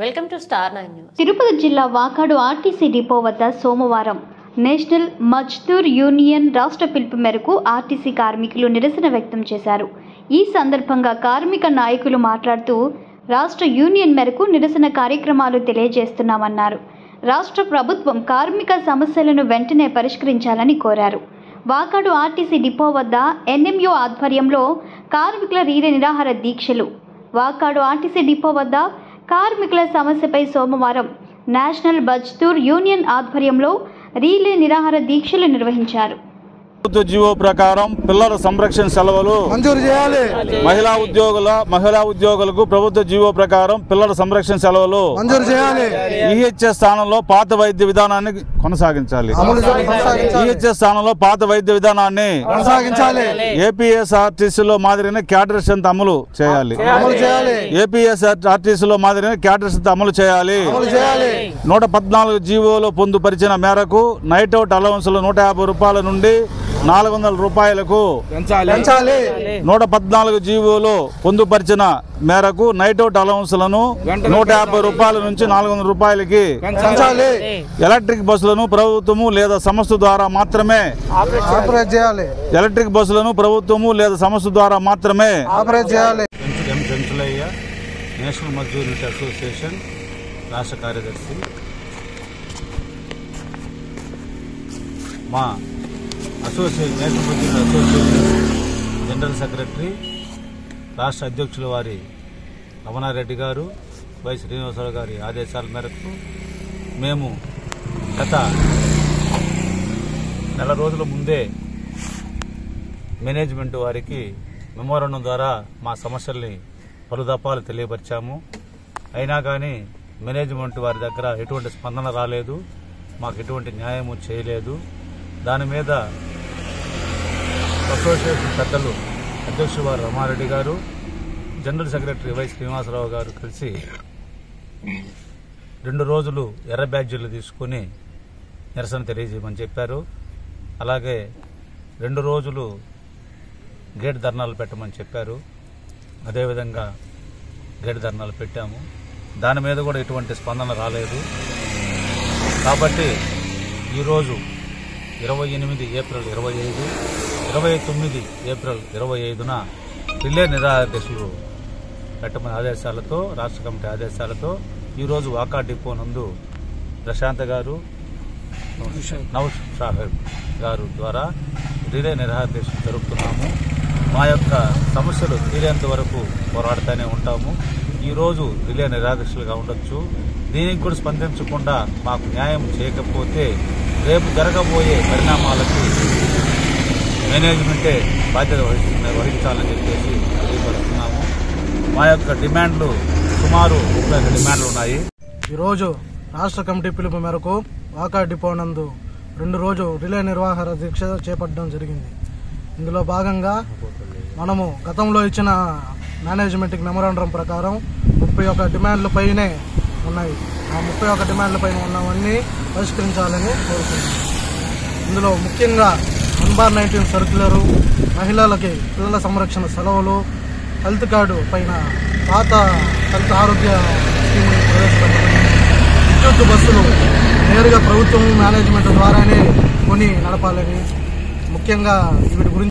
Welcome to star 9 news. Tirupati జిల్లా Vakadu RTC depot వద్ద సోమవారం నేషనల్ మజ్దూర్ యూనియన్ రాష్ట్ర పిలుపు మేరకు ఆర్టీసీ కార్మికులు నిరసన వ్యక్తం చేశారు. ఈ సందర్భంగా కార్మిక నాయకులు మాట్లాడుతూ రాష్ట్ర యూనియన్ మేరకు నిరసన కార్యక్రమాలు తెలియజేస్తున్నామన్నారు. రాష్ట్ర ప్రభుత్వం కార్మిక సమస్యలను వెంటనే పరిష్కరించాలని కోరారు. వాకాడు ఆర్టీసీ డిపో వద్ద ఎన్ఎంయూ ఆధ్వర్యంలో కార్మికుల రీలే నిరాహార దీక్షలు. వాకాడు ఆర్టీసీ డిపో వద్ద కార్మికుల సమస్యపై సోమవారం నేషనల్ మజ్దూర్ యూనియన్ ఆధ్వర్యంలో రీలే నిరాహార దీక్షలు నిర్వహించారు. ప్రభుత్వ జీవో ప్రకారం పిల్లల సంరక్షణ సెలవులు మంజూరు చేయాలి. మహిళా ఉద్యోగులకు ప్రభుత్వ జీవో ప్రకారం పిల్లల సంరక్షణ సెలవులు మంజూరు చేయాలి. ఈహెచ్ఎస్ స్థానంలో పాత వైద్య విధానాన్ని కొనసాగించాలి. ఈహెచ్ఎస్ స్థానంలో పాత వైద్య విధానాన్ని కొనసాగించాలి. ఏపీఎస్ఆర్టీసీలో మాదిరిగానే క్యాడర్ స్ట్రెంత్ అమలు చేయాలి. ఏపీఎస్ఆర్టీసీలో మాదిరిగానే క్యాడర్ స్ట్రెంత్ అమలు చేయాలి. 114 జీవోలో పొందుపరిచిన మేరకు నైట్ అవుట్ అలవెన్స్లు 150 రూపాయల నుండి 400 రూపాయలకు పెంచాలి. 114 జీవోలో పొందుపరిచిన మేరకు నైట్ అవుట్ అలవెన్స్లను 150 రూపాయల నుంచి 400 రూపాయలకి పెంచాలి. ఎలక్ట్రిక్ బస్సులను ప్రభుత్వము లేదా సంస్థ ద్వారా మాత్రమే ఆపరేట్ చేయాలి. ఎలక్ట్రిక్ బస్సులను ప్రభుత్వము లేదా సంస్థ ద్వారా మాత్రమే ఆపరేట్ చేయాలి. నేషనల్ మజ్దూర్ యూనిట్ అసోసియేషన్ రాష్ట్ర కార్యదర్శి. మా association national Mazdoor association general secretary రాష్ట్ర అధ్యక్షుల వారి రమణారెడ్డి గారు, వై శ్రీనివాసరావు గారి ఆదేశాల మేరకు మేము గత నెల రోజుల ముందే మేనేజ్మెంట్ వారికి మెమోరాండం ద్వారా మా సమస్యల్ని పలుదఫాలు తెలియపరిచాము. అయినా కానీ మేనేజ్మెంట్ వారి దగ్గర ఎటువంటి స్పందన రాలేదు, మాకు ఎటువంటి న్యాయము చేయలేదు. దాని మీద అసోసియేషన్ పెద్దలు అధ్యక్షుడు వారు రమారెడ్డి గారు, జనరల్ సెక్రటరీ వై శ్రీనివాసరావు గారు కలిసి 2 రోజులు ఎర్ర బ్యాడ్జీలు తీసుకుని నిరసన తెలియజేయమని చెప్పారు. అలాగే 2 రోజులు గేట్ ధర్నాలు పెట్టమని చెప్పారు. అదేవిధంగా గేట్ ధర్నాలు పెట్టాము. దాని మీద కూడా ఎటువంటి స్పందన రాలేదు. కాబట్టి ఈరోజు 28 ఏప్రిల్ 25, 29 ఏప్రిల్ 25న రిలే నిరాహార దీక్షలు పెట్టమని ఆదేశాలతో, రాష్ట్ర కమిటీ ఆదేశాలతో ఈరోజు వాకా డిపో నందు ప్రశాంత్ గారు, నౌష్ సాహెబ్ గారు ద్వారా రిలే నిరాహార దీక్షలు జరుపుతున్నాము. మా యొక్క సమస్యలు తీరేంత వరకు పోరాడుతూనే ఉంటాము. ఈరోజు రిలే నిరాహార దీక్షలుగా ఉండొచ్చు. దీనికి కూడా స్పందించకుండా మాకు న్యాయం చేయకపోతే రేపు జరగబోయే పరిణామాలకి మేనేజ్మెంటే బాధ్యత వహించాలని చెప్పేసి తెలియపరుస్తున్నాము. మా యొక్క డిమాండ్లు సుమారు 35 డిమాండ్లు ఉన్నాయి. ఈరోజు రాష్ట్ర కమిటీ పిలుపు మేరకు వాకా డిపో నందు 2 రోజు రిలే నిర్వహణ దీక్ష చేపట్టడం జరిగింది. ఇందులో భాగంగా మనము గతంలో ఇచ్చిన మేనేజ్మెంట్కి మెమోరాండం ప్రకారం 31 డిమాండ్ల పైనే ఉన్నాయి. ఆ 31 డిమాండ్ల పైన ఉన్నవన్నీ పరిష్కరించాలని కోరుతున్నాం. ఇందులో ముఖ్యంగా 1/19 సర్క్యులరు, మహిళలకి పిల్లల సంరక్షణ సెలవులు, హెల్త్ కార్డు పైన పాత హెల్త్ ఆరోగ్య స్కీమ్ని ప్రవేశపెట్టడం, విద్యుత్ బస్సులు నేరుగా ప్రభుత్వం మేనేజ్మెంట్ ద్వారానే కొని నడపాలని, ముఖ్యంగా వీటి గురించి